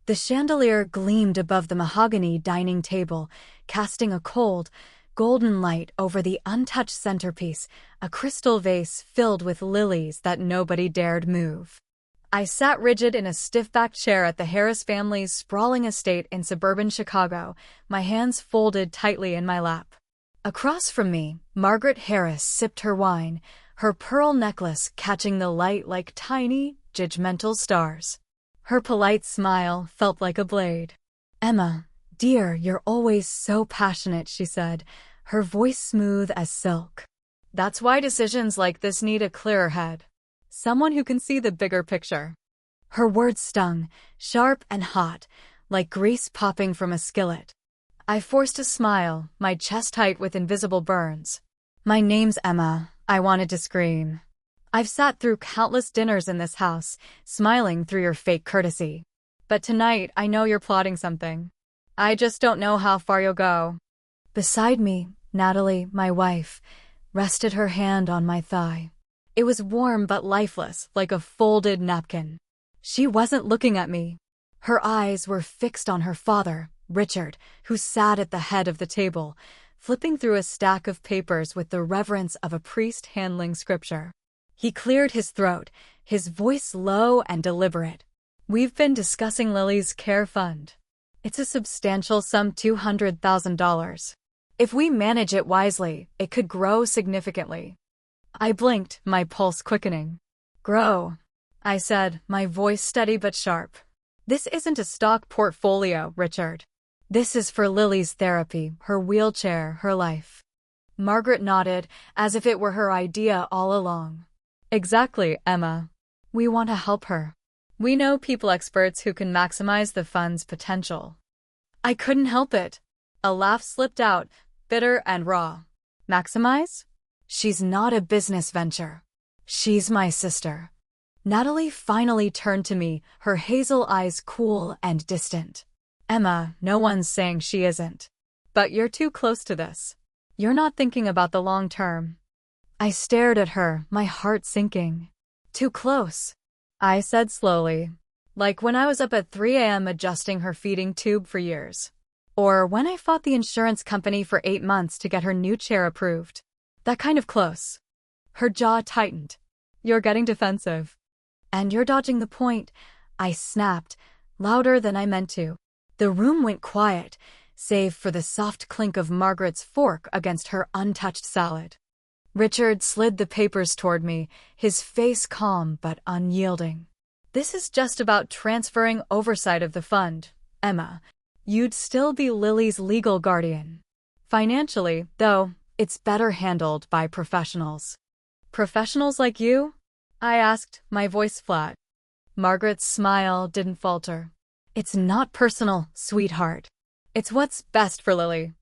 The chandelier gleamed above the mahogany dining table, casting a cold, golden light over the untouched centerpiece, a crystal vase filled with lilies that nobody dared move. I sat rigid in a stiff-backed chair at the Harris family's sprawling estate in suburban Chicago, my hands folded tightly in my lap. Across from me, Margaret Harris sipped her wine, her pearl necklace catching the light like tiny, judgmental stars. Her polite smile felt like a blade. "Emma, dear, you're always so passionate," she said, her voice smooth as silk. "That's why decisions like this need a clearer head. Someone who can see the bigger picture." Her words stung, sharp and hot, like grease popping from a skillet. I forced a smile, my chest tight with invisible burns. "My name's Emma," I wanted to scream. "I've sat through countless dinners in this house, smiling through your fake courtesy. But tonight I know you're plotting something. I just don't know how far you'll go." Beside me, Natalie, my wife, rested her hand on my thigh. It was warm but lifeless, like a folded napkin. She wasn't looking at me. Her eyes were fixed on her father, Richard, who sat at the head of the table, flipping through a stack of papers with the reverence of a priest handling scripture. He cleared his throat, his voice low and deliberate. "We've been discussing Lily's care fund. It's a substantial sum, $200,000. If we manage it wisely, it could grow significantly." I blinked, my pulse quickening. "Grow," I said, my voice steady but sharp. "This isn't a stock portfolio, Richard. This is for Lily's therapy, her wheelchair, her life." Margaret nodded, as if it were her idea all along. "Exactly, Emma. We want to help her. We know people experts who can maximize the fund's potential." I couldn't help it. A laugh slipped out, bitter and raw. "Maximize? She's not a business venture. She's my sister." Natalie finally turned to me, her hazel eyes cool and distant. "Emma, no one's saying she isn't. But you're too close to this. You're not thinking about the long term." I stared at her, my heart sinking. "Too close," I said slowly. "Like when I was up at 3 a.m. adjusting her feeding tube for years. Or when I fought the insurance company for 8 months to get her new chair approved. That kind of close." Her jaw tightened. "You're getting defensive." "And you're dodging the point," I snapped, louder than I meant to. The room went quiet, save for the soft clink of Margaret's fork against her untouched salad. Richard slid the papers toward me, his face calm but unyielding. "This is just about transferring oversight of the fund, Emma. You'd still be Lily's legal guardian. Financially, though, it's better handled by professionals." "Professionals like you?" I asked, my voice flat. Margaret's smile didn't falter. "It's not personal, sweetheart. It's what's best for Lily."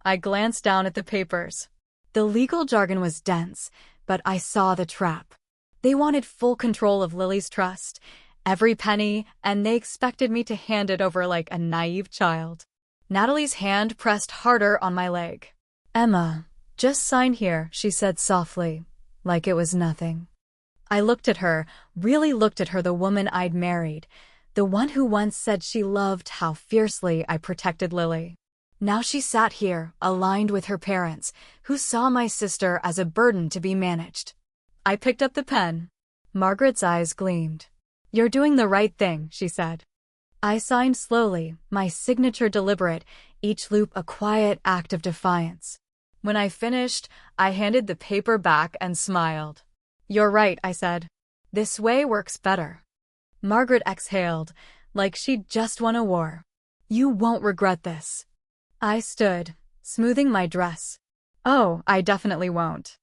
I glanced down at the papers. The legal jargon was dense, but I saw the trap. They wanted full control of Lily's trust, every penny, and they expected me to hand it over like a naive child. Natalie's hand pressed harder on my leg. "Emma, just sign here," she said softly, like it was nothing. I looked at her, really looked at her, the woman I'd married, the one who once said she loved how fiercely I protected Lily. Now she sat here, aligned with her parents, who saw my sister as a burden to be managed. I picked up the pen. Margaret's eyes gleamed. "You're doing the right thing," she said. I signed slowly, my signature deliberate, each loop a quiet act of defiance. When I finished, I handed the paper back and smiled. "You're right," I said. "This way works better." Margaret exhaled, like she'd just won a war. "You won't regret this." I stood, smoothing my dress. "Oh, I definitely won't."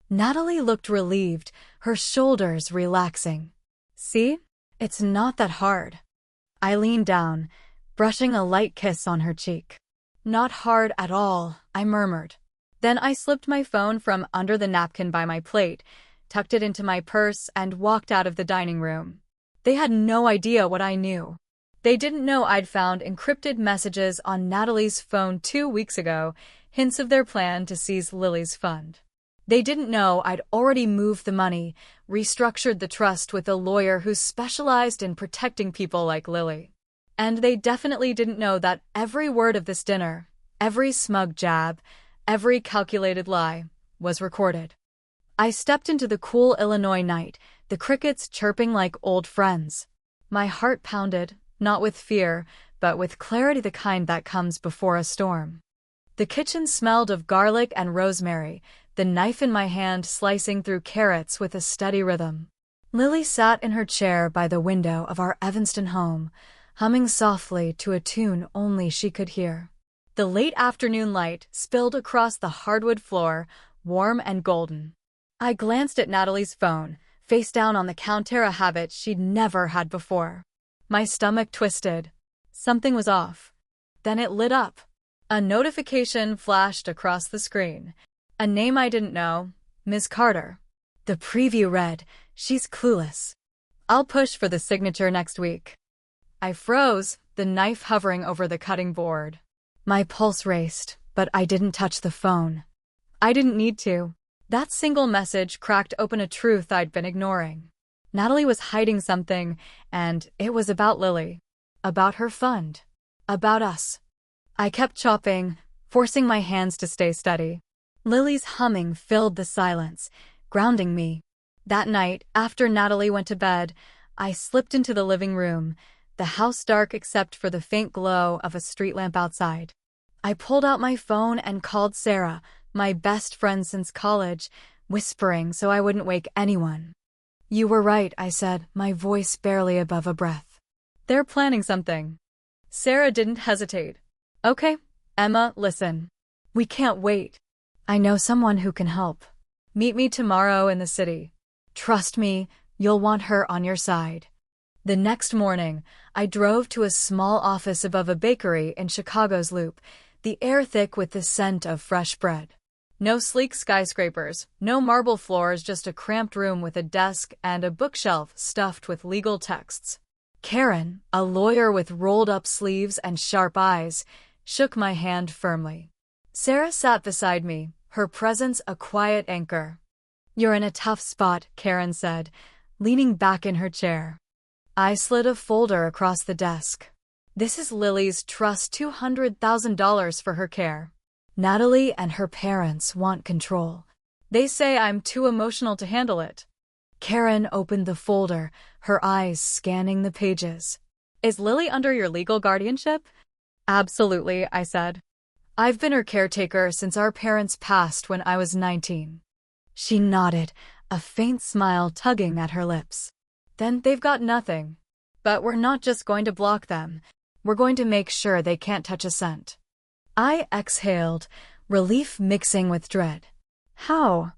Natalie looked relieved, her shoulders relaxing. "See? It's not that hard." I leaned down, brushing a light kiss on her cheek. "Not hard at all," I murmured. Then I slipped my phone from under the napkin by my plate, tucked it into my purse, and walked out of the dining room. They had no idea what I knew. They didn't know I'd found encrypted messages on Natalie's phone 2 weeks ago, hints of their plan to seize Lily's fund. They didn't know I'd already moved the money, restructured the trust with a lawyer who specialized in protecting people like Lily. And they definitely didn't know that every word of this dinner, every smug jab, every calculated lie, was recorded. I stepped into the cool Illinois night, the crickets chirping like old friends. My heart pounded, not with fear, but with clarity, the kind that comes before a storm. The kitchen smelled of garlic and rosemary, the knife in my hand slicing through carrots with a steady rhythm. Lily sat in her chair by the window of our Evanston home, humming softly to a tune only she could hear. The late afternoon light spilled across the hardwood floor, warm and golden. I glanced at Natalie's phone, face down on the counter, a habit she'd never had before. My stomach twisted. Something was off. Then it lit up. A notification flashed across the screen. A name I didn't know, Ms. Carter. The preview read, "She's clueless. I'll push for the signature next week." I froze, the knife hovering over the cutting board. My pulse raced, but I didn't touch the phone. I didn't need to. That single message cracked open a truth I'd been ignoring. Natalie was hiding something, and it was about Lily. About her fund. About us. I kept chopping, forcing my hands to stay steady. Lily's humming filled the silence, grounding me. That night, after Natalie went to bed, I slipped into the living room, the house dark except for the faint glow of a street lamp outside. I pulled out my phone and called Sarah, my best friend since college, whispering so I wouldn't wake anyone. "You were right," I said, my voice barely above a breath. "They're planning something." Sarah didn't hesitate. "Okay, Emma, listen. We can't wait. I know someone who can help. Meet me tomorrow in the city. Trust me, you'll want her on your side." The next morning, I drove to a small office above a bakery in Chicago's Loop, the air thick with the scent of fresh bread. No sleek skyscrapers, no marble floors, just a cramped room with a desk and a bookshelf stuffed with legal texts. Karen, a lawyer with rolled-up sleeves and sharp eyes, shook my hand firmly. Sarah sat beside me, her presence a quiet anchor. "You're in a tough spot," Karen said, leaning back in her chair. I slid a folder across the desk. "This is Lily's trust, $200,000 for her care. Natalie and her parents want control. They say I'm too emotional to handle it." Karen opened the folder, her eyes scanning the pages. "Is Lily under your legal guardianship?" "Absolutely," I said. "I've been her caretaker since our parents passed when I was 19. She nodded, a faint smile tugging at her lips. "Then they've got nothing. But we're not just going to block them. We're going to make sure they can't touch a cent." I exhaled, relief mixing with dread. "How?"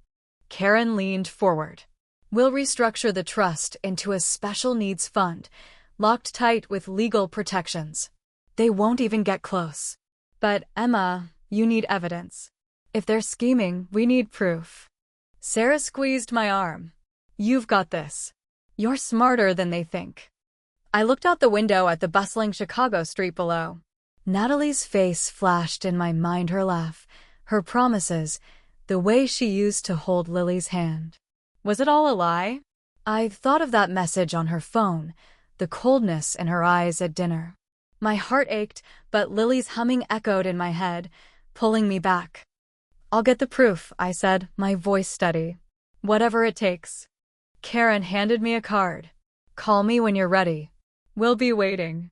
Karen leaned forward. "We'll restructure the trust into a special needs fund, locked tight with legal protections. They won't even get close. But, Emma, you need evidence. If they're scheming, we need proof." Sarah squeezed my arm. "You've got this. You're smarter than they think." I looked out the window at the bustling Chicago street below. Natalie's face flashed in my mind, her laugh, her promises, the way she used to hold Lily's hand. Was it all a lie? I've thought of that message on her phone, the coldness in her eyes at dinner. My heart ached, but Lily's humming echoed in my head, pulling me back. "I'll get the proof," I said, my voice steady. "Whatever it takes." Karen handed me a card. "Call me when you're ready. We'll be waiting."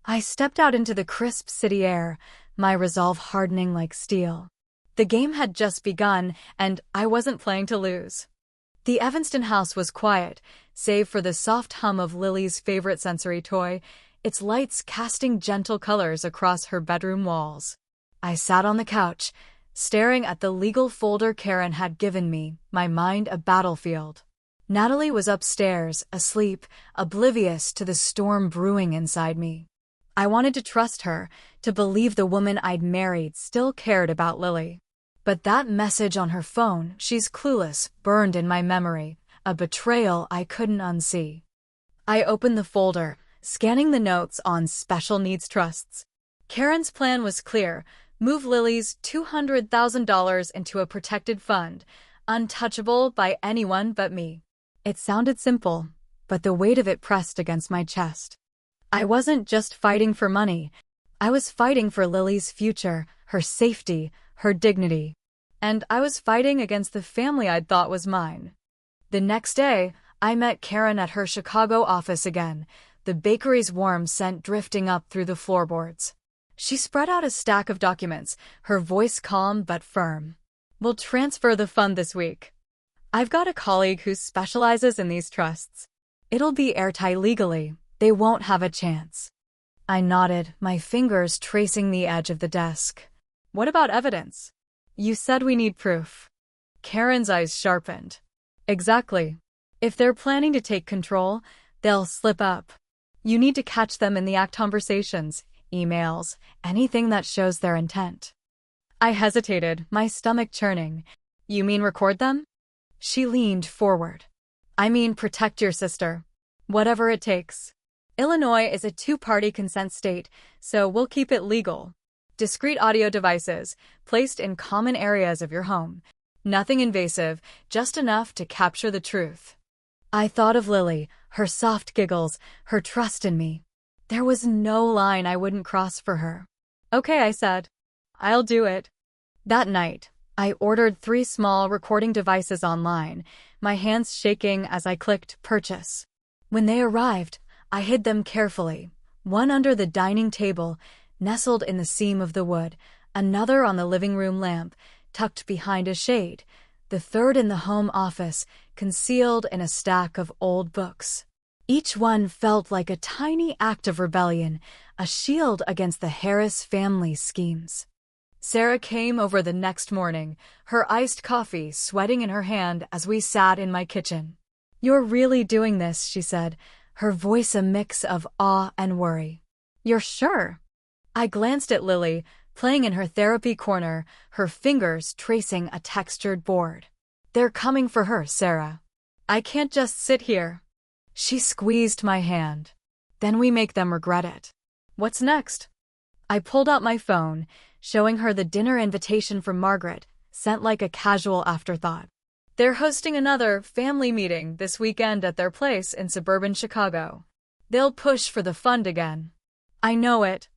I stepped out into the crisp city air, my resolve hardening like steel. The game had just begun, and I wasn't playing to lose. The Evanston house was quiet, save for the soft hum of Lily's favorite sensory toy, its lights casting gentle colors across her bedroom walls. I sat on the couch, staring at the legal folder Karen had given me, my mind a battlefield. Natalie was upstairs, asleep, oblivious to the storm brewing inside me. I wanted to trust her, to believe the woman I'd married still cared about Lily. But that message on her phone, "She's clueless," burned in my memory, a betrayal I couldn't unsee. I opened the folder, scanning the notes on special needs trusts. Karen's plan was clear: move Lily's $200,000 into a protected fund, untouchable by anyone but me. It sounded simple, but the weight of it pressed against my chest. I wasn't just fighting for money. I was fighting for Lily's future, her safety, her dignity. And I was fighting against the family I'd thought was mine. The next day, I met Karen at her Chicago office again, the bakery's warm scent drifting up through the floorboards. She spread out a stack of documents, her voice calm but firm. "We'll transfer the fund this week. I've got a colleague who specializes in these trusts. It'll be airtight legally. They won't have a chance." I nodded, my fingers tracing the edge of the desk. "What about evidence? You said we need proof." Karen's eyes sharpened. "Exactly. If they're planning to take control, they'll slip up. You need to catch them in the act conversations, emails, anything that shows their intent." I hesitated, my stomach churning. "You mean record them?" She leaned forward. "I mean protect your sister. Whatever it takes. Illinois is a two-party consent state, so we'll keep it legal. Discrete audio devices, placed in common areas of your home. Nothing invasive, just enough to capture the truth." I thought of Lily, her soft giggles, her trust in me. There was no line I wouldn't cross for her. "Okay," I said. "I'll do it." That night, I ordered 3 small recording devices online, my hands shaking as I clicked purchase. When they arrived, I hid them carefully, one under the dining table, nestled in the seam of the wood, another on the living room lamp, tucked behind a shade, the third in the home office, concealed in a stack of old books. Each one felt like a tiny act of rebellion, a shield against the Harris family schemes. Sarah came over the next morning, her iced coffee sweating in her hand as we sat in my kitchen. "You're really doing this," she said, her voice a mix of awe and worry. "You're sure?" I glanced at Lily, playing in her therapy corner, her fingers tracing a textured board. "They're coming for her, Sarah. I can't just sit here." She squeezed my hand. "Then we make them regret it." "What's next?" I pulled out my phone, showing her the dinner invitation from Margaret, sent like a casual afterthought. "They're hosting another family meeting this weekend at their place in suburban Chicago. They'll push for the fund again." "I know it."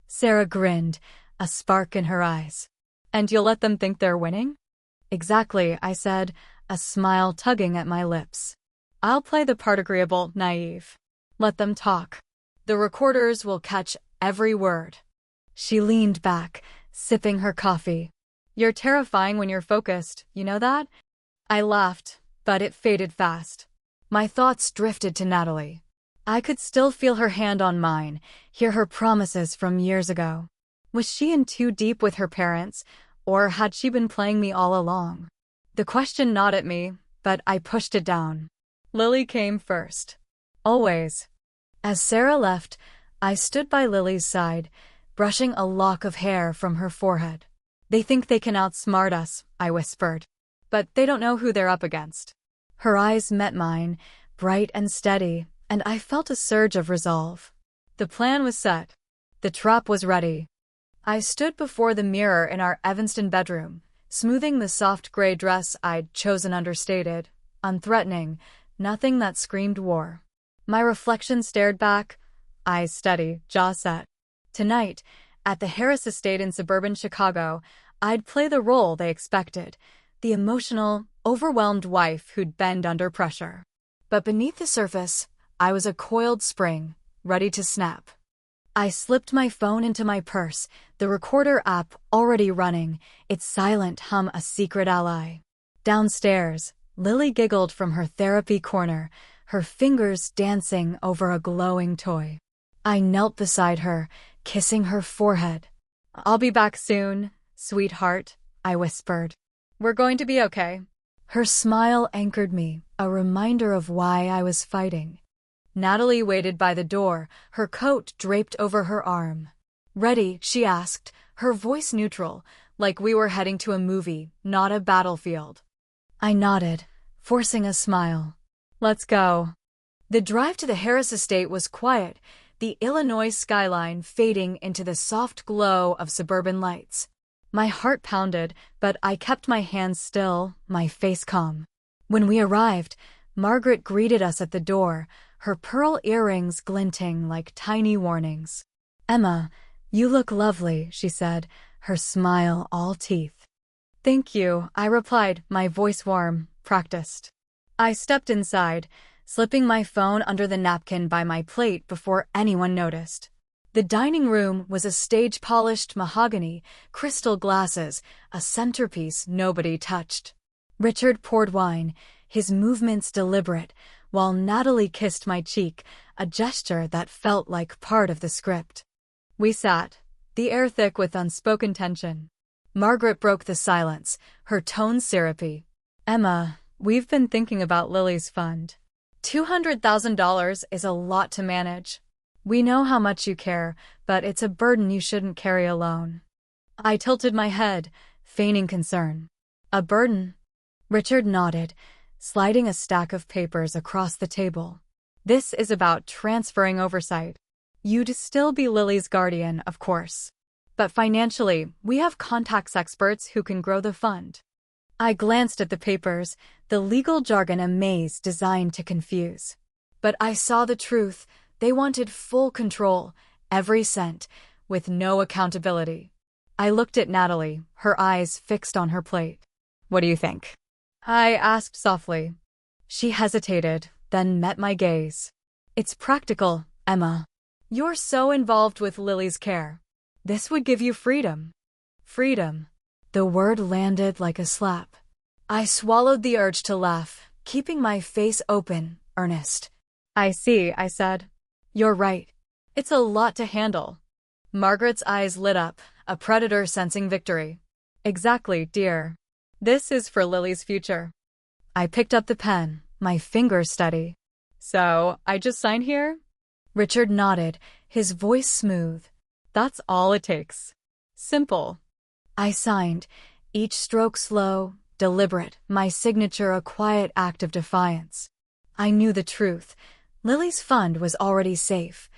Sarah grinned, a spark in her eyes. "And you'll let them think they're winning?" "Exactly," I said, a smile tugging at my lips. "I'll play the part agreeable, naive. Let them talk. The recorders will catch every word." She leaned back, sipping her coffee. "You're terrifying when you're focused, you know that?" I laughed, but it faded fast. My thoughts drifted to Natalie. I could still feel her hand on mine, hear her promises from years ago. Was she in too deep with her parents, or had she been playing me all along? The question gnawed at me, but I pushed it down. Lily came first. Always. As Sarah left, I stood by Lily's side, brushing a lock of hair from her forehead. "They think they can outsmart us," I whispered. "But they don't know who they're up against." Her eyes met mine, bright and steady, and I felt a surge of resolve. The plan was set. The trap was ready. I stood before the mirror in our Evanston bedroom, smoothing the soft gray dress I'd chosen understated, unthreatening, nothing that screamed war. My reflection stared back, eyes steady, jaw set. Tonight, at the Harris estate in suburban Chicago, I'd play the role they expected, the emotional, overwhelmed wife who'd bend under pressure. But beneath the surface, I was a coiled spring, ready to snap. I slipped my phone into my purse, the recorder app already running, its silent hum a secret ally. Downstairs, Lily giggled from her therapy corner, her fingers dancing over a glowing toy. I knelt beside her, kissing her forehead. "I'll be back soon, sweetheart," I whispered. "We're going to be okay." Her smile anchored me, a reminder of why I was fighting. Natalie waited by the door, her coat draped over her arm. "Ready?" she asked, her voice neutral, like we were heading to a movie, not a battlefield. I nodded, forcing a smile. "Let's go." The drive to the Harris estate was quiet, the Illinois skyline fading into the soft glow of suburban lights. My heart pounded, but I kept my hands still, my face calm. When we arrived, Margaret greeted us at the door, her pearl earrings glinting like tiny warnings. "Emma, you look lovely," she said, her smile all teeth. "Thank you," I replied, my voice warm, practiced. I stepped inside, slipping my phone under the napkin by my plate before anyone noticed. The dining room was a stage-polished mahogany, crystal glasses, a centerpiece nobody touched. Richard poured wine, his movements deliberate, while Natalie kissed my cheek, a gesture that felt like part of the script. We sat, the air thick with unspoken tension. Margaret broke the silence, her tone syrupy. "Emma, we've been thinking about Lily's fund. $200,000 is a lot to manage. We know how much you care, but it's a burden you shouldn't carry alone." I tilted my head, feigning concern. "A burden?" Richard nodded, sliding a stack of papers across the table. "This is about transferring oversight. You'd still be Lily's guardian, of course. But financially, we have contacts experts who can grow the fund." I glanced at the papers, the legal jargon a maze designed to confuse. But I saw the truth. They wanted full control, every cent, with no accountability. I looked at Natalie, her eyes fixed on her plate. "What do you think?" I asked softly. She hesitated, then met my gaze. "It's practical, Emma. You're so involved with Lily's care. This would give you freedom." Freedom. The word landed like a slap. I swallowed the urge to laugh, keeping my face open, earnest. "I see," I said. "You're right. It's a lot to handle." Margaret's eyes lit up, a predator sensing victory. "Exactly, dear. This is for Lily's future." I picked up the pen, my fingers steady. "So, I just sign here?" Richard nodded, his voice smooth. "That's all it takes. Simple." I signed, each stroke slow, deliberate, my signature a quiet act of defiance. I knew the truth. Lily's fund was already safe,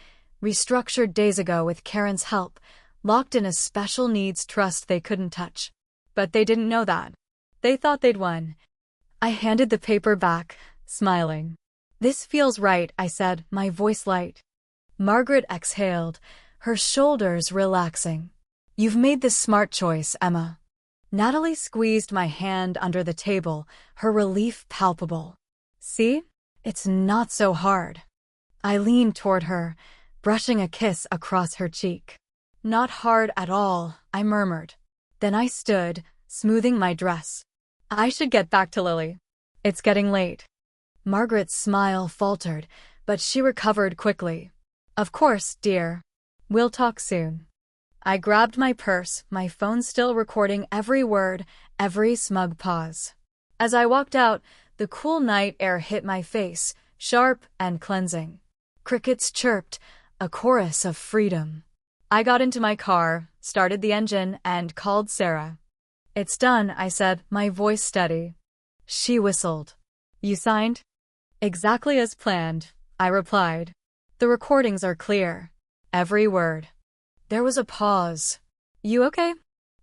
restructured days ago with Karen's help, locked in a special needs trust they couldn't touch. But they didn't know that. They thought they'd won. I handed the paper back, smiling. "This feels right," I said, my voice light. Margaret exhaled, her shoulders relaxing. "You've made the smart choice, Emma." Natalie squeezed my hand under the table, her relief palpable. "See? It's not so hard." I leaned toward her, brushing a kiss across her cheek. "Not hard at all," I murmured. Then I stood, smoothing my dress. "I should get back to Lily. It's getting late." Margaret's smile faltered, but she recovered quickly. "Of course, dear. We'll talk soon." I grabbed my purse, my phone still recording every word, every smug pause. As I walked out, the cool night air hit my face, sharp and cleansing. Crickets chirped, a chorus of freedom. I got into my car, started the engine, and called Sarah. "It's done," I said, my voice steady. She whistled. "You signed?" "Exactly as planned," I replied. "The recordings are clear. Every word." There was a pause. "You okay?"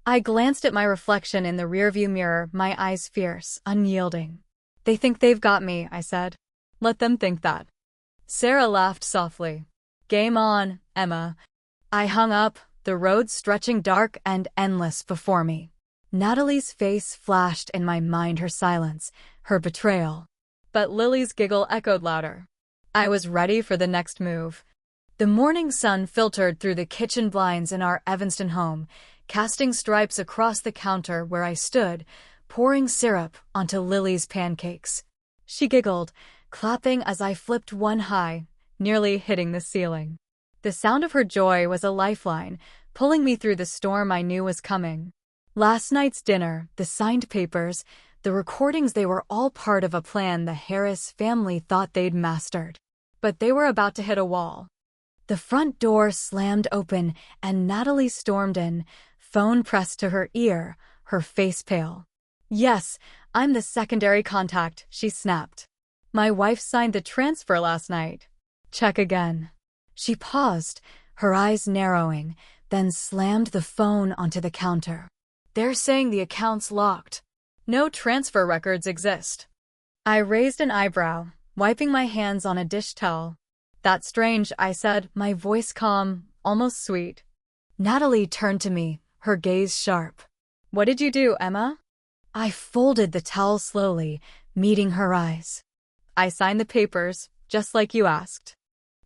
I glanced at my reflection in the rearview mirror, my eyes fierce, unyielding. "They think they've got me," I said. "Let them think that." Sarah laughed softly. "Game on, Emma." I hung up, the road stretching dark and endless before me. Natalie's face flashed in my mind, her silence, her betrayal. But Lily's giggle echoed louder. I was ready for the next move. The morning sun filtered through the kitchen blinds in our Evanston home, casting stripes across the counter where I stood, pouring syrup onto Lily's pancakes. She giggled, clapping as I flipped one high, nearly hitting the ceiling. The sound of her joy was a lifeline, pulling me through the storm I knew was coming. Last night's dinner, the signed papers, the recordings, they were all part of a plan the Harris family thought they'd mastered. But they were about to hit a wall. The front door slammed open and Natalie stormed in, phone pressed to her ear, her face pale. "Yes, I'm the secondary contact," she snapped. "My wife signed the transfer last night." "Check again." She paused, her eyes narrowing, then slammed the phone onto the counter. "They're saying the account's locked. No transfer records exist." I raised an eyebrow, wiping my hands on a dish towel. That's strange, I said, my voice calm, almost sweet. Natalie turned to me, her gaze sharp. What did you do, Emma? I folded the towel slowly, meeting her eyes. I signed the papers, just like you asked.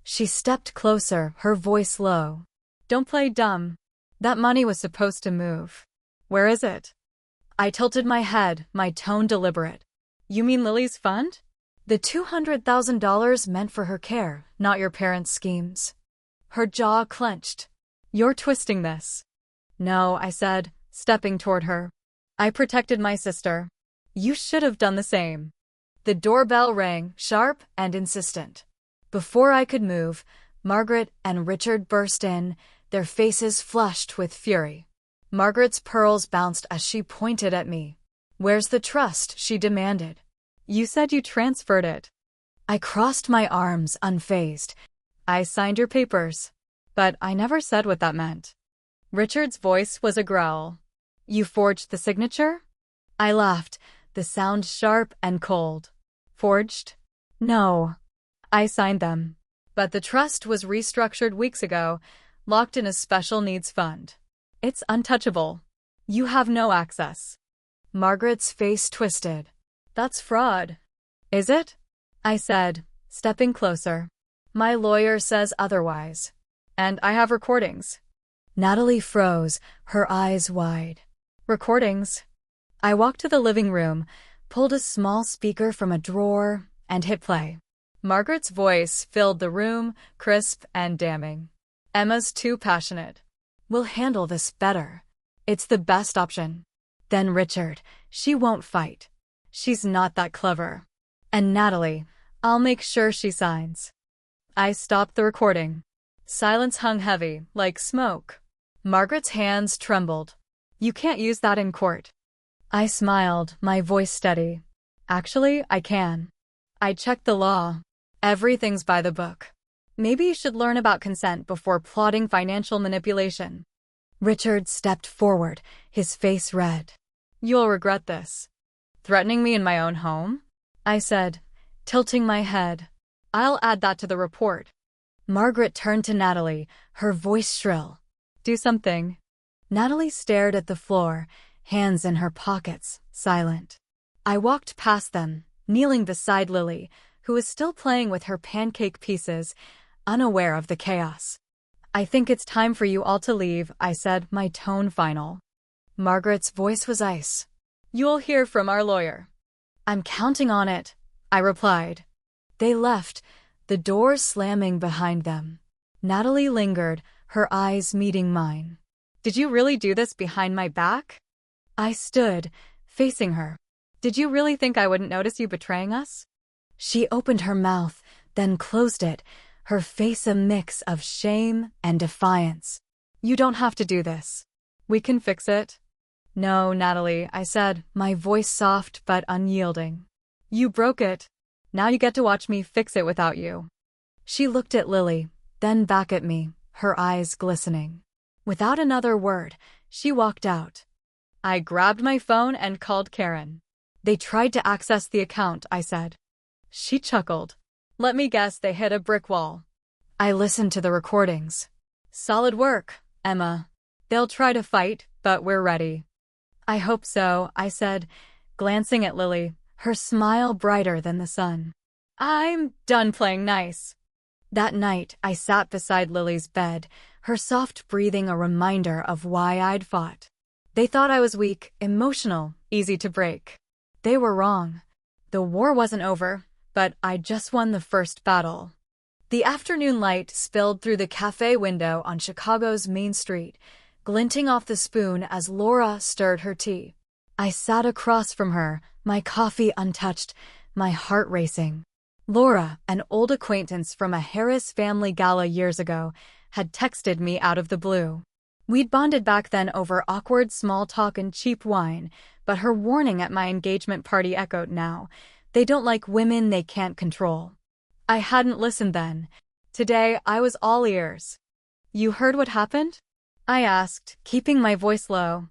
She stepped closer, her voice low. Don't play dumb. That money was supposed to move. Where is it? I tilted my head, my tone deliberate. You mean Lily's fund? The $200,000 meant for her care, not your parents' schemes. Her jaw clenched. You're twisting this. No, I said, stepping toward her. I protected my sister. You should have done the same. The doorbell rang, sharp and insistent. Before I could move, Margaret and Richard burst in, their faces flushed with fury. Margaret's pearls bounced as she pointed at me. Where's the trust? She demanded. You said you transferred it. I crossed my arms, unfazed. I signed your papers. But I never said what that meant. Richard's voice was a growl. You forged the signature? I laughed, the sound sharp and cold. Forged? No. I signed them. But the trust was restructured weeks ago, locked in a special needs fund. It's untouchable. You have no access. Margaret's face twisted. That's fraud. Is it? I said, stepping closer. My lawyer says otherwise. And I have recordings. Natalie froze, her eyes wide. Recordings? I walked to the living room, pulled a small speaker from a drawer, and hit play. Margaret's voice filled the room, crisp and damning. Emma's too passionate. We'll handle this better. It's the best option. Then Richard, she won't fight. She's not that clever. And Natalie, I'll make sure she signs. I stopped the recording. Silence hung heavy, like smoke. Margaret's hands trembled. You can't use that in court. I smiled, my voice steady. Actually, I can. I checked the law. Everything's by the book. Maybe you should learn about consent before plotting financial manipulation. Richard stepped forward, his face red. You'll regret this. Threatening me in my own home? I said, tilting my head. I'll add that to the report. Margaret turned to Natalie, her voice shrill. Do something. Natalie stared at the floor, hands in her pockets, silent. I walked past them, kneeling beside Lily, who was still playing with her pancake pieces, unaware of the chaos. I think it's time for you all to leave, I said, my tone final. Margaret's voice was ice. You'll hear from our lawyer. I'm counting on it, I replied. They left, the door slamming behind them. Natalie lingered, her eyes meeting mine. Did you really do this behind my back? I stood, facing her. Did you really think I wouldn't notice you betraying us? She opened her mouth, then closed it, her face a mix of shame and defiance. You don't have to do this. We can fix it. No, Natalie, I said, my voice soft but unyielding. You broke it. Now you get to watch me fix it without you. She looked at Lily, then back at me, her eyes glistening. Without another word, she walked out. I grabbed my phone and called Karen. They tried to access the account, I said. She chuckled. Let me guess they hit a brick wall. I listened to the recordings. Solid work, Emma. They'll try to fight, but we're ready. I hope so, I said, glancing at Lily, her smile brighter than the sun. I'm done playing nice. That night, I sat beside Lily's bed, her soft breathing a reminder of why I'd fought. They thought I was weak, emotional, easy to break. They were wrong. The war wasn't over, but I'd just won the first battle. The afternoon light spilled through the cafe window on Chicago's Main Street, glinting off the spoon as Laura stirred her tea. I sat across from her, my coffee untouched, my heart racing. Laura, an old acquaintance from a Harris family gala years ago, had texted me out of the blue. We'd bonded back then over awkward small talk and cheap wine, but her warning at my engagement party echoed now. They don't like women they can't control. I hadn't listened then. Today, I was all ears. You heard what happened? I asked, keeping my voice low.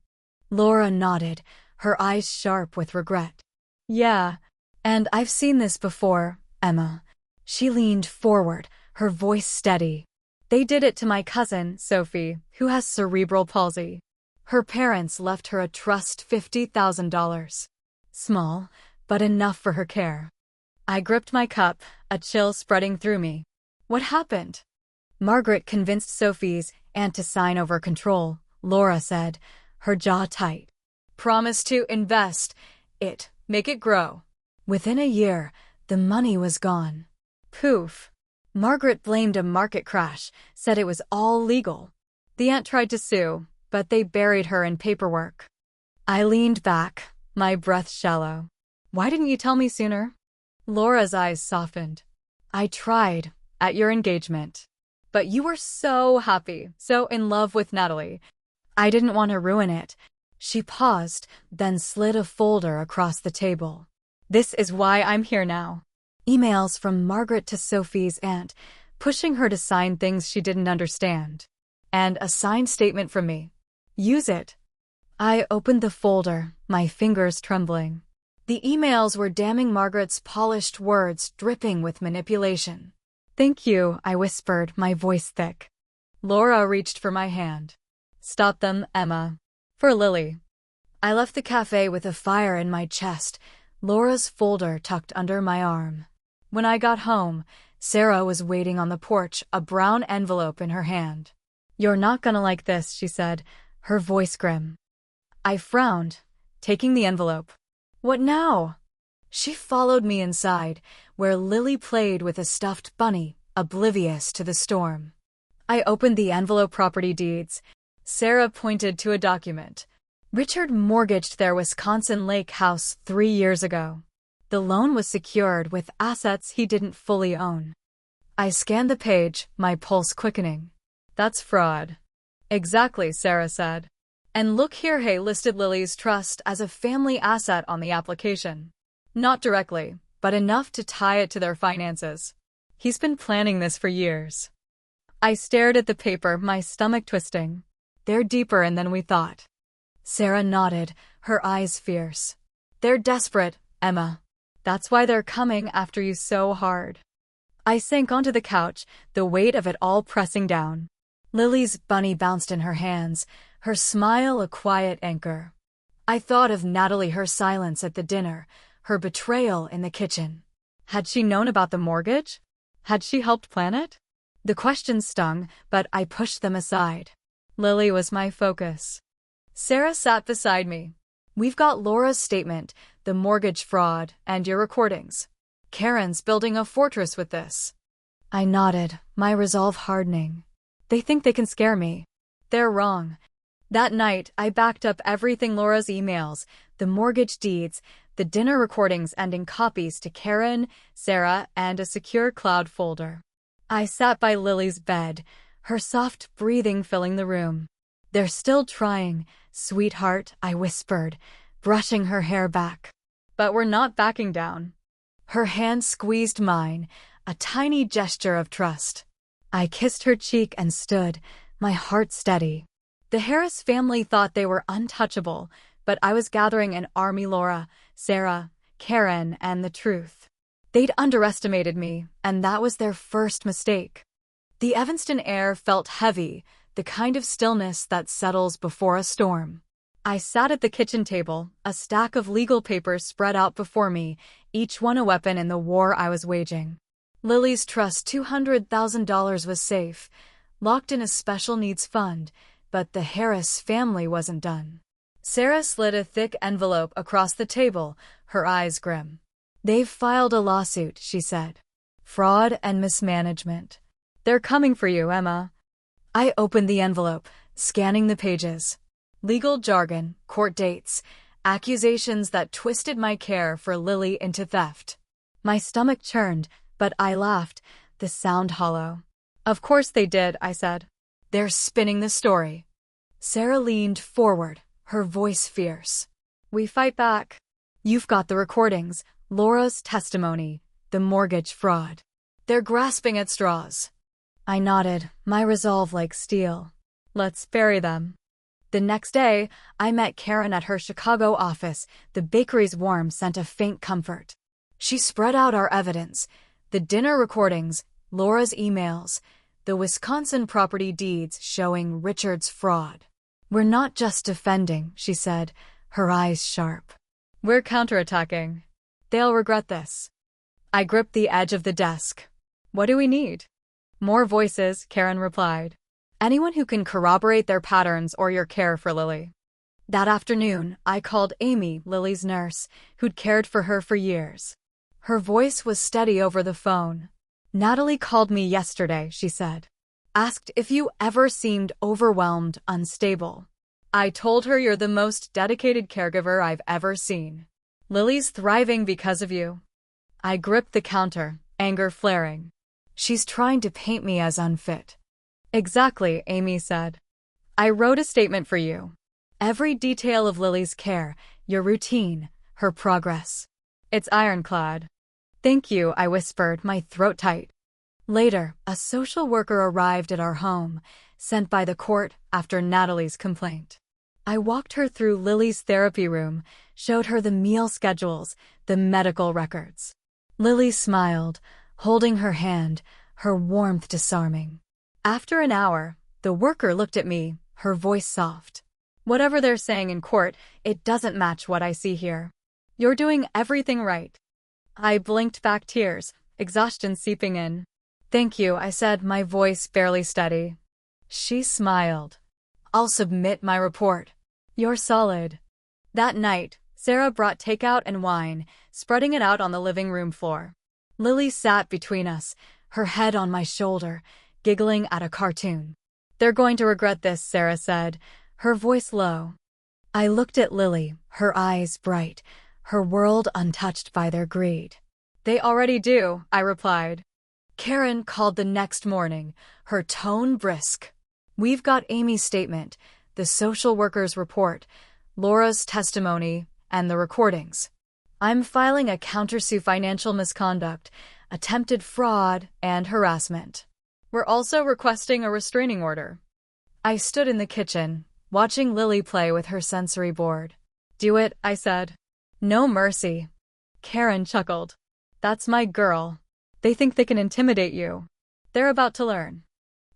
Laura nodded, her eyes sharp with regret. Yeah, and I've seen this before, Emma. She leaned forward, her voice steady. They did it to my cousin, Sophie, who has cerebral palsy. Her parents left her a trust $50,000. Small, but enough for her care. I gripped my cup, a chill spreading through me. What happened? Margaret convinced Sophie's aunt to sign over control, Laura said, her jaw tight. Promise to invest it, make it grow. Within a year, the money was gone. Poof. Margaret blamed a market crash, said it was all legal. The aunt tried to sue, but they buried her in paperwork. I leaned back, my breath shallow. Why didn't you tell me sooner? Laura's eyes softened. I tried, at your engagement. But you were so happy, so in love with Natalie. I didn't want to ruin it. She paused, then slid a folder across the table. This is why I'm here now. Emails from Margaret to Sophie's aunt, pushing her to sign things she didn't understand. And a signed statement from me. Use it. I opened the folder, my fingers trembling. The emails were damning Margaret's polished words dripping with manipulation. Thank you, I whispered, my voice thick. Laura reached for my hand. Stop them, Emma. For Lily. I left the cafe with a fire in my chest, Laura's folder tucked under my arm. When I got home, Sarah was waiting on the porch, a brown envelope in her hand. You're not gonna like this, she said, her voice grim. I frowned, taking the envelope. What now? She followed me inside, where Lily played with a stuffed bunny, oblivious to the storm. I opened the envelope. Property deeds. Sarah pointed to a document. Richard mortgaged their Wisconsin Lake house 3 years ago. The loan was secured with assets he didn't fully own. I scanned the page, my pulse quickening. That's fraud. Exactly, Sarah said. And look here, Hay listed Lily's trust as a family asset on the application. Not directly, but enough to tie it to their finances. He's been planning this for years. I stared at the paper, my stomach twisting. They're deeper in than we thought. Sarah nodded, her eyes fierce. They're desperate, Emma. That's why they're coming after you so hard. I sank onto the couch, the weight of it all pressing down. Lily's bunny bounced in her hands, her smile a quiet anchor. I thought of Natalie, her silence at the dinner, her betrayal in the kitchen. Had she known about the mortgage? Had she helped plan it? The questions stung, but I pushed them aside. Lily was my focus. Sarah sat beside me. We've got Laura's statement, the mortgage fraud, and your recordings. Karen's building a fortress with this. I nodded, my resolve hardening. They think they can scare me. They're wrong. That night, I backed up everything: Laura's emails, the mortgage deeds, the dinner recordings, ending copies to Karen, Sarah, and a secure cloud folder. I sat by Lily's bed, her soft breathing filling the room. They're still trying, sweetheart, I whispered, brushing her hair back. But we're not backing down. Her hand squeezed mine, a tiny gesture of trust. I kissed her cheek and stood, my heart steady. The Harris family thought they were untouchable, but I was gathering an army: Laura, Sarah, Karen, and the truth. They'd underestimated me, and that was their first mistake. The Evanston air felt heavy, the kind of stillness that settles before a storm. I sat at the kitchen table, a stack of legal papers spread out before me, each one a weapon in the war I was waging. Lily's trust, $200,000, was safe, locked in a special needs fund, but the Harris family wasn't done. Sarah slid a thick envelope across the table, her eyes grim. They've filed a lawsuit, she said. Fraud and mismanagement. They're coming for you, Emma. I opened the envelope, scanning the pages. Legal jargon, court dates, accusations that twisted my care for Lily into theft. My stomach churned, but I laughed, the sound hollow. Of course they did, I said. They're spinning the story. Sarah leaned forward, her voice fierce. We fight back. You've got the recordings, Laura's testimony, the mortgage fraud. They're grasping at straws. I nodded, my resolve like steel. Let's bury them. The next day, I met Karen at her Chicago office, the bakery's warmth sent a faint comfort. She spread out our evidence, The dinner recordings, Laura's emails, the Wisconsin property deeds showing Richard's fraud. "We're not just defending," she said, her eyes sharp. "We're counterattacking. They'll regret this." I gripped the edge of the desk. "What do we need?" "More voices," Karen replied. "Anyone who can corroborate their patterns or your care for Lily." That afternoon, I called Amy, Lily's nurse, who'd cared for her for years. Her voice was steady over the phone. "Natalie called me yesterday," she said. "Asked if you ever seemed overwhelmed, unstable. I told her you're the most dedicated caregiver I've ever seen. Lily's thriving because of you." I gripped the counter, anger flaring. "She's trying to paint me as unfit." "Exactly," Amy said. "I wrote a statement for you. Every detail of Lily's care, your routine, her progress. It's ironclad." "Thank you," I whispered, my throat tight. Later, a social worker arrived at our home, sent by the court after Natalie's complaint. I walked her through Lily's therapy room, showed her the meal schedules, the medical records. Lily smiled, holding her hand, her warmth disarming. After an hour, the worker looked at me, her voice soft. "Whatever they're saying in court, it doesn't match what I see here. You're doing everything right." I blinked back, tears, exhaustion seeping in. "Thank you," I said, my voice barely steady. She smiled. "I'll submit my report. You're solid." That night, Sarah brought takeout and wine, spreading it out on the living room floor. Lily sat between us, her head on my shoulder, giggling at a cartoon. "They're going to regret this," Sarah said, her voice low. I looked at Lily, her eyes bright, her world untouched by their greed. "They already do," I replied. Karen called the next morning, her tone brisk. "We've got Amy's statement, the social worker's report, Laura's testimony, and the recordings. I'm filing a countersue financial misconduct, attempted fraud, and harassment. We're also requesting a restraining order." I stood in the kitchen, watching Lily play with her sensory board. "Do it," I said. "No mercy." Karen chuckled. "That's my girl. They think they can intimidate you. They're about to learn."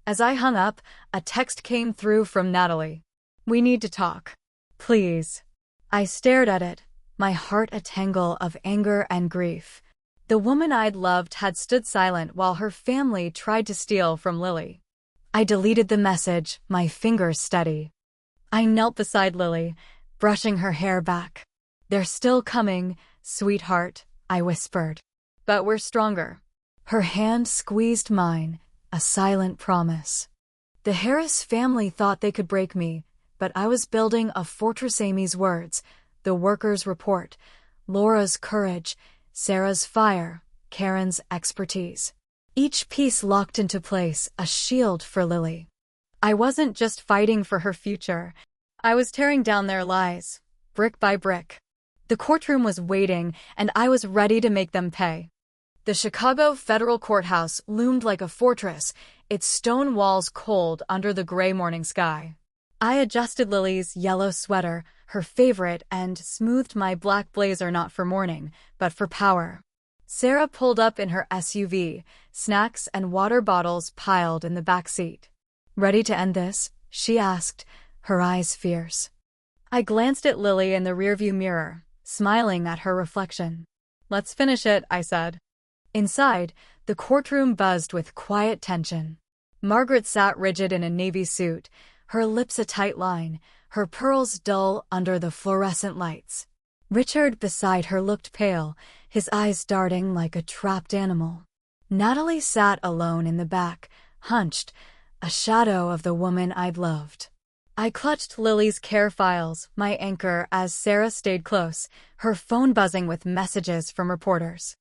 As I hung up, a text came through from Natalie. "We need to talk. Please." I stared at it, my heart a tangle of anger and grief. The woman I'd loved had stood silent while her family tried to steal from Lily. I deleted the message, my fingers steady. I knelt beside Lily, brushing her hair back. "They're still coming, sweetheart," I whispered. "But we're stronger." Her hand squeezed mine, a silent promise. The Harris family thought they could break me, but I was building a fortress. Amy's words, the worker's report, Laura's courage, Sarah's fire, Karen's expertise. Each piece locked into place, a shield for Lily. I wasn't just fighting for her future. I was tearing down their lies, brick by brick. The courtroom was waiting, and I was ready to make them pay. The Chicago Federal Courthouse loomed like a fortress, its stone walls cold under the gray morning sky. I adjusted Lily's yellow sweater, her favorite, and smoothed my black blazer not for mourning, but for power. Sarah pulled up in her SUV, snacks and water bottles piled in the back seat. "Ready to end this?" she asked, her eyes fierce. I glanced at Lily in the rearview mirror, smiling at her reflection. "Let's finish it," I said. Inside, the courtroom buzzed with quiet tension. Margaret sat rigid in a navy suit, her lips a tight line, her pearls dull under the fluorescent lights. Richard beside her looked pale, his eyes darting like a trapped animal. Natalie sat alone in the back, hunched, a shadow of the woman I'd loved. I clutched Lily's care files, my anchor, as Sarah stayed close, her phone buzzing with messages from reporters.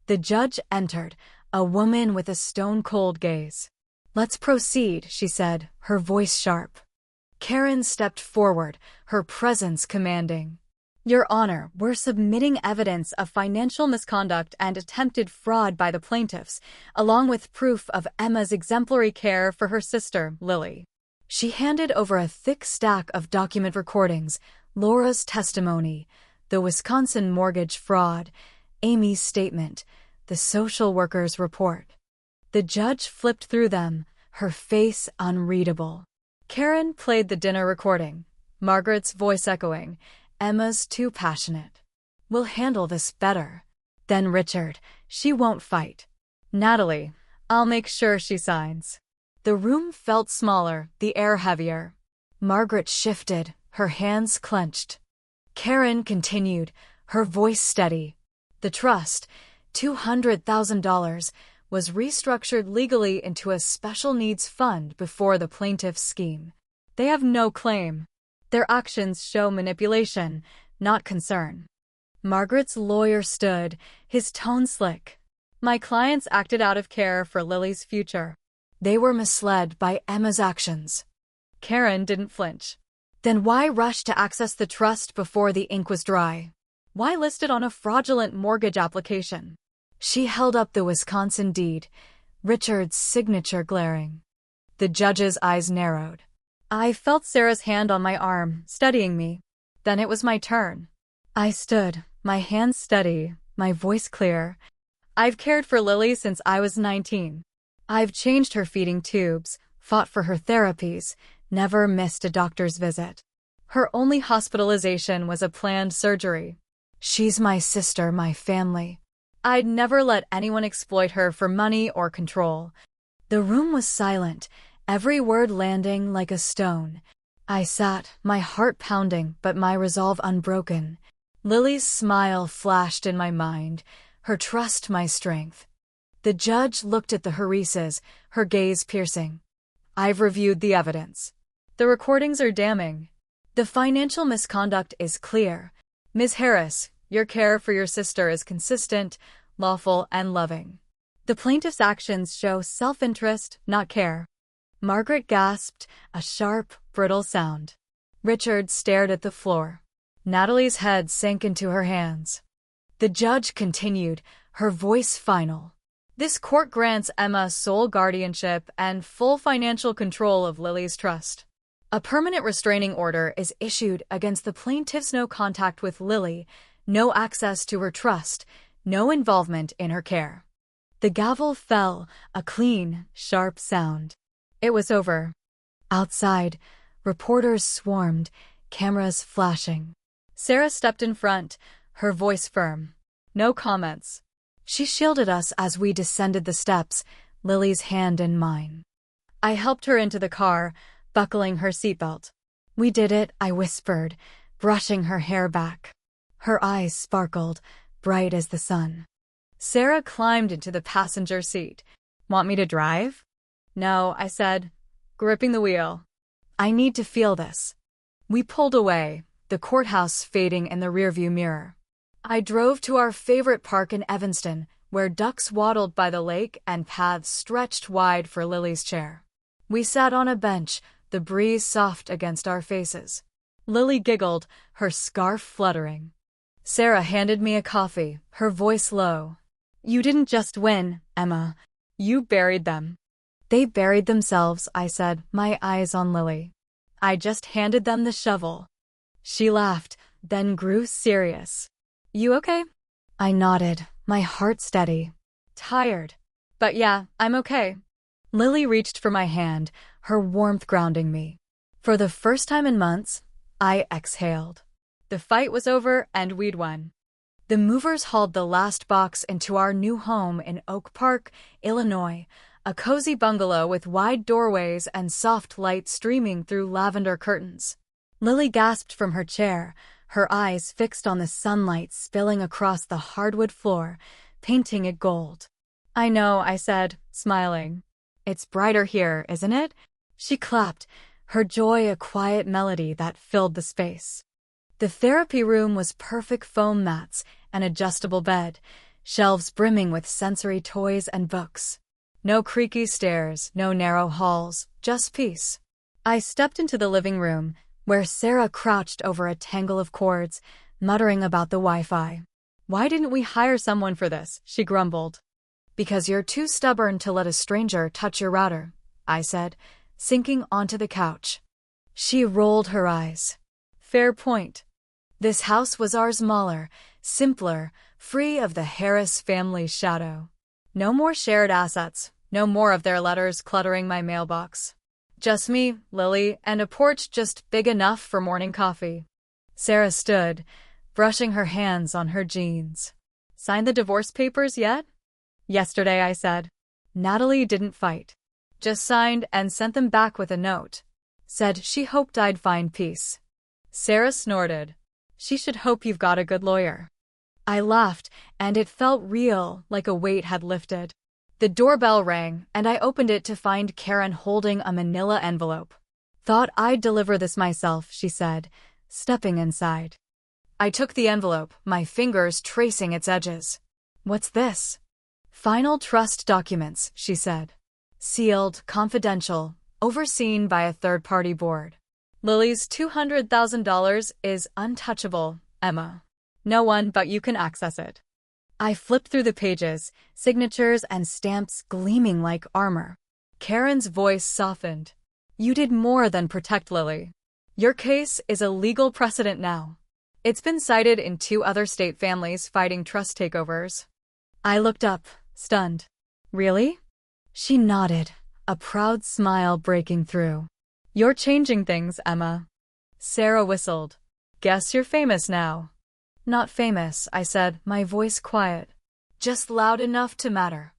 The judge entered, a woman with a stone-cold gaze. "Let's proceed," she said, her voice sharp. Karen stepped forward, her presence commanding. "Your Honor, we're submitting evidence of financial misconduct and attempted fraud by the plaintiffs, along with proof of Emma's exemplary care for her sister, Lily." She handed over a thick stack of document recordings, Laura's testimony, the Wisconsin mortgage fraud, Amy's statement, the social worker's report. The judge flipped through them, her face unreadable. Karen played the dinner recording, Margaret's voice echoing, Emma's too passionate. We'll handle this better. Then Richard, she won't fight. Natalie, I'll make sure she signs. The room felt smaller, the air heavier. Margaret shifted, her hands clenched. Karen continued, her voice steady. The trust, $200,000, was restructured legally into a special needs fund before the plaintiff's scheme. They have no claim. Their actions show manipulation, not concern. Margaret's lawyer stood, his tone slick. My clients acted out of care for Lily's future. They were misled by Emma's actions. Karen didn't flinch. Then why rush to access the trust before the ink was dry? Why list it on a fraudulent mortgage application? She held up the Wisconsin deed, Richard's signature glaring. The judge's eyes narrowed. I felt Sarah's hand on my arm, steadying me. Then it was my turn. I stood, my hands steady, my voice clear. I've cared for Lily since I was 19. I've changed her feeding tubes, fought for her therapies, never missed a doctor's visit. Her only hospitalization was a planned surgery. She's my sister, my family. I'd never let anyone exploit her for money or control. The room was silent, every word landing like a stone. I sat, my heart pounding, but my resolve unbroken. Lily's smile flashed in my mind, her trust my strength. The judge looked at the Harises, her gaze piercing. I've reviewed the evidence. The recordings are damning. The financial misconduct is clear. Ms. Harris, your care for your sister is consistent, lawful, and loving. The plaintiff's actions show self-interest, not care. Margaret gasped, a sharp, brittle sound. Richard stared at the floor. Natalie's head sank into her hands. The judge continued, her voice final. This court grants Emma sole guardianship and full financial control of Lily's trust. A permanent restraining order is issued against the plaintiff's no contact with Lily, no access to her trust, no involvement in her care. The gavel fell, a clean, sharp sound. It was over. Outside, reporters swarmed, cameras flashing. Sarah stepped in front, her voice firm. No comments. She shielded us as we descended the steps, Lily's hand in mine. I helped her into the car, buckling her seatbelt. We did it, I whispered, brushing her hair back. Her eyes sparkled, bright as the sun. Sarah climbed into the passenger seat. Want me to drive? No, I said, gripping the wheel. I need to feel this. We pulled away, the courthouse fading in the rearview mirror. I drove to our favorite park in Evanston, where ducks waddled by the lake and paths stretched wide for Lily's chair. We sat on a bench, the breeze soft against our faces. Lily giggled, her scarf fluttering. Sarah handed me a coffee, her voice low. You didn't just win, Emma. You buried them. They buried themselves, I said, my eyes on Lily. I just handed them the shovel. She laughed, then grew serious. You okay? I nodded, my heart steady. Tired. But yeah, I'm okay. Lily reached for my hand, her warmth grounding me. For the first time in months, I exhaled. The fight was over and we'd won. The movers hauled the last box into our new home in Oak Park, Illinois, a cozy bungalow with wide doorways and soft light streaming through lavender curtains. Lily gasped from her chair, her eyes fixed on the sunlight spilling across the hardwood floor, painting it gold. I know, I said, smiling. It's brighter here, isn't it? She clapped, her joy a quiet melody that filled the space. The therapy room was perfect foam mats, an adjustable bed, shelves brimming with sensory toys and books. No creaky stairs, no narrow halls, just peace. I stepped into the living room, where Sarah crouched over a tangle of cords, muttering about the Wi-Fi. Why didn't we hire someone for this? She grumbled. Because you're too stubborn to let a stranger touch your router, I said, sinking onto the couch. She rolled her eyes. Fair point. This house was ours, smaller, simpler, free of the Harris family shadow. No more shared assets, no more of their letters cluttering my mailbox. Just me, Lily, and a porch just big enough for morning coffee. Sarah stood, brushing her hands on her jeans. Signed the divorce papers yet? Yesterday, I said. Natalie didn't fight. Just signed and sent them back with a note. Said she hoped I'd find peace. Sarah snorted. She should hope you've got a good lawyer. I laughed, and it felt real, like a weight had lifted. The doorbell rang, and I opened it to find Karen holding a manila envelope. Thought I'd deliver this myself, she said, stepping inside. I took the envelope, my fingers tracing its edges. What's this? Final trust documents, she said. Sealed, confidential, overseen by a third-party board. Lily's $200,000 is untouchable, Emma. No one but you can access it. I flipped through the pages, signatures and stamps gleaming like armor. Karen's voice softened. You did more than protect Lily. Your case is a legal precedent now. It's been cited in 2 other state families fighting trust takeovers. I looked up, stunned. Really? She nodded, a proud smile breaking through. You're changing things, Emma. Sarah whistled. Guess you're famous now. Not famous, I said, my voice quiet. Just loud enough to matter.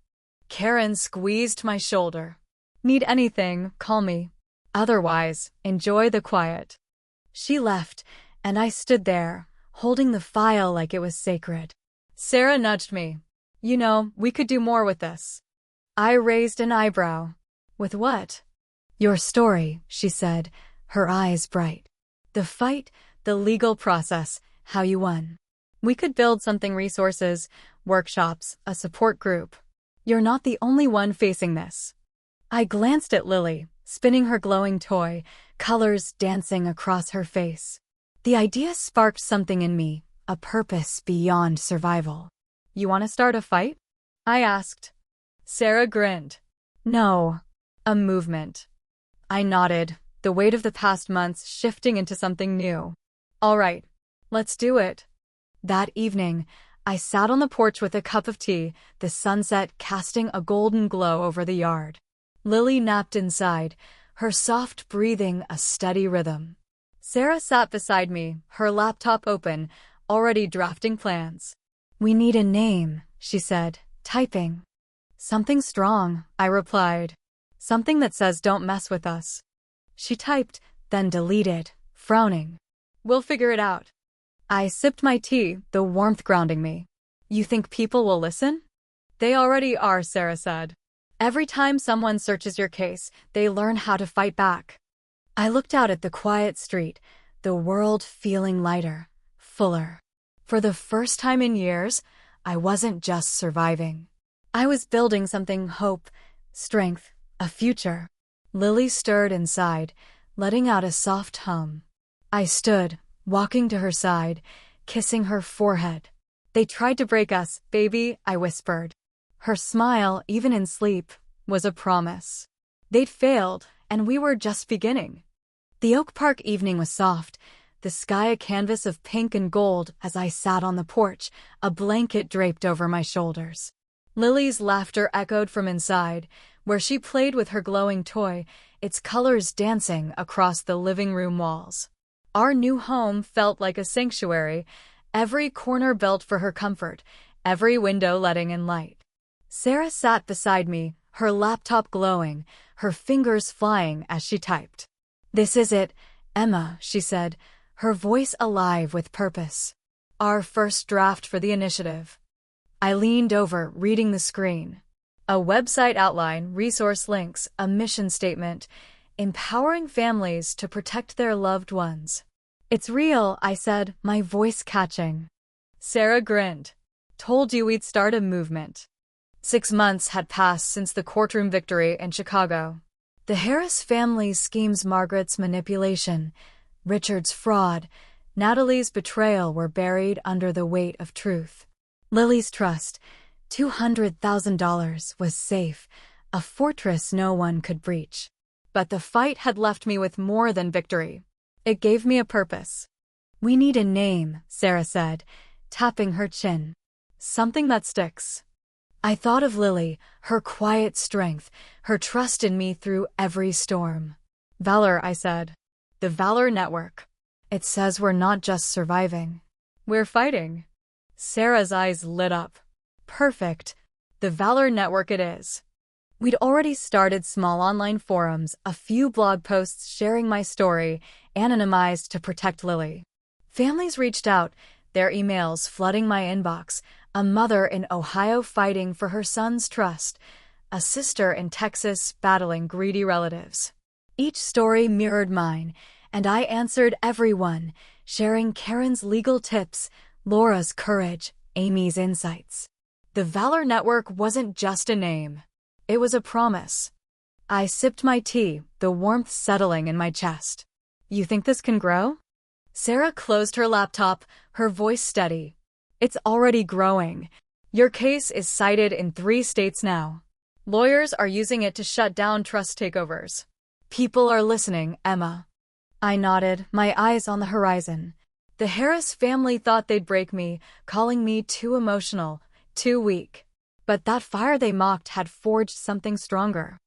Karen squeezed my shoulder. Need anything, call me. Otherwise, enjoy the quiet. She left, and I stood there, holding the file like it was sacred. Sarah nudged me. You know, we could do more with this. I raised an eyebrow. With what? Your story, she said, her eyes bright. The fight, the legal process, how you won. We could build something resources, workshops, a support group. You're not the only one facing this. I glanced at Lily, spinning her glowing toy, colors dancing across her face. The idea sparked something in me, a purpose beyond survival. You want to start a fight? I asked. Sarah grinned. No. A movement. I nodded, the weight of the past months shifting into something new. All right, let's do it. That evening, I sat on the porch with a cup of tea, the sunset casting a golden glow over the yard. Lily napped inside, her soft breathing a steady rhythm. Sarah sat beside me, her laptop open, already drafting plans. We need a name, she said, typing. Something strong, I replied. Something that says don't mess with us. She typed, then deleted, frowning. We'll figure it out. I sipped my tea, the warmth grounding me. You think people will listen? They already are, Sarah said. Every time someone searches your case, they learn how to fight back. I looked out at the quiet street, the world feeling lighter, fuller. For the first time in years, I wasn't just surviving. I was building something, hope, strength, a future. Lily stirred inside, letting out a soft hum. I stood, walking to her side, kissing her forehead. They tried to break us, baby, I whispered. Her smile, even in sleep, was a promise. They'd failed, and we were just beginning. The Oak Park evening was soft, the sky a canvas of pink and gold as I sat on the porch, a blanket draped over my shoulders. Lily's laughter echoed from inside, where she played with her glowing toy, its colors dancing across the living room walls. Our new home felt like a sanctuary, every corner built for her comfort, every window letting in light. Sarah sat beside me, her laptop glowing, her fingers flying as she typed. This is it, Emma, she said, her voice alive with purpose. Our first draft for the initiative. I leaned over, reading the screen. A website outline, resource links, a mission statement, empowering families to protect their loved ones. It's real, I said, my voice catching. Sarah grinned. Told you we'd start a movement. 6 months had passed since the courtroom victory in Chicago. The Harris family's schemes, Margaret's manipulation, Richard's fraud, Natalie's betrayal were buried under the weight of truth. Lily's trust, $200,000, was safe, a fortress no one could breach. But the fight had left me with more than victory. It gave me a purpose. We need a name, Sarah said, tapping her chin. Something that sticks. I thought of Lily, her quiet strength, her trust in me through every storm. Valor, I said. The Valor Network. It says we're not just surviving. We're fighting. Sarah's eyes lit up. Perfect. The Valor Network it is. We'd already started small online forums, a few blog posts sharing my story, anonymized to protect Lily. Families reached out, their emails flooding my inbox, a mother in Ohio fighting for her son's trust, a sister in Texas battling greedy relatives. Each story mirrored mine, and I answered everyone, sharing Karen's legal tips, Laura's courage, Amy's insights. The Valor Network wasn't just a name. It was a promise. I sipped my tea, the warmth settling in my chest. You think this can grow? Sarah closed her laptop, her voice steady. It's already growing. Your case is cited in 3 states now. Lawyers are using it to shut down trust takeovers. People are listening, Emma. I nodded, my eyes on the horizon. The Harris family thought they'd break me, calling me too emotional, too weak. But that fire they mocked had forged something stronger.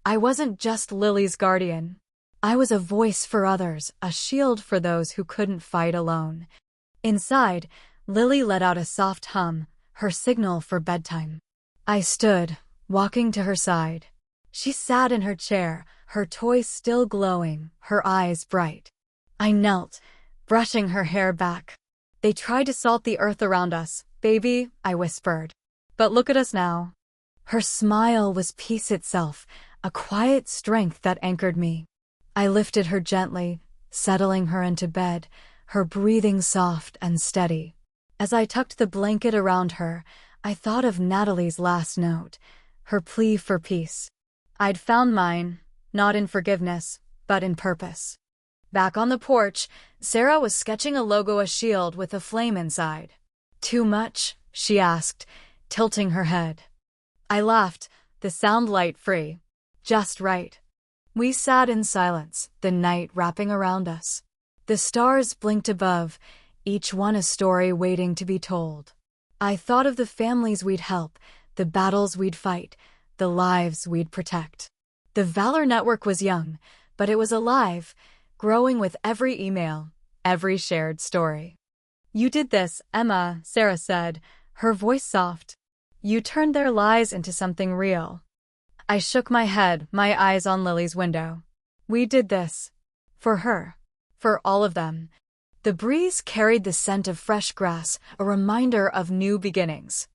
I wasn't just Lily's guardian. I was a voice for others, a shield for those who couldn't fight alone. Inside, Lily let out a soft hum, her signal for bedtime. I stood, walking to her side. She sat in her chair, her toy still glowing, her eyes bright. I knelt, brushing her hair back. They tried to salt the earth around us, baby, I whispered. But look at us now. Her smile was peace itself, a quiet strength that anchored me. I lifted her gently, settling her into bed, her breathing soft and steady. As I tucked the blanket around her, I thought of Natalie's last note, her plea for peace. I'd found mine, not in forgiveness, but in purpose. Back on the porch, Sarah was sketching a logo, a shield with a flame inside. Too much? She asked, tilting her head. I laughed, the sound light-free. Just right. We sat in silence, the night wrapping around us. The stars blinked above, each one a story waiting to be told. I thought of the families we'd help, the battles we'd fight, the lives we'd protect. The Valor Network was young, but it was alive, growing with every email, every shared story. You did this, Emma, Sarah said, her voice soft. You turned their lies into something real. I shook my head, my eyes on Lily's window. We did this. For her. For all of them. The breeze carried the scent of fresh grass, a reminder of new beginnings.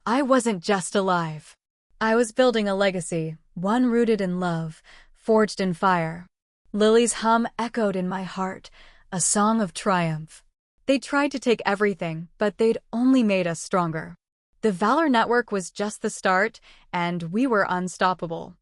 I wasn't just alive. I was building a legacy, one rooted in love, forged in fire. Lily's hum echoed in my heart, a song of triumph. They tried to take everything, but they'd only made us stronger. The Valor Network was just the start, and we were unstoppable.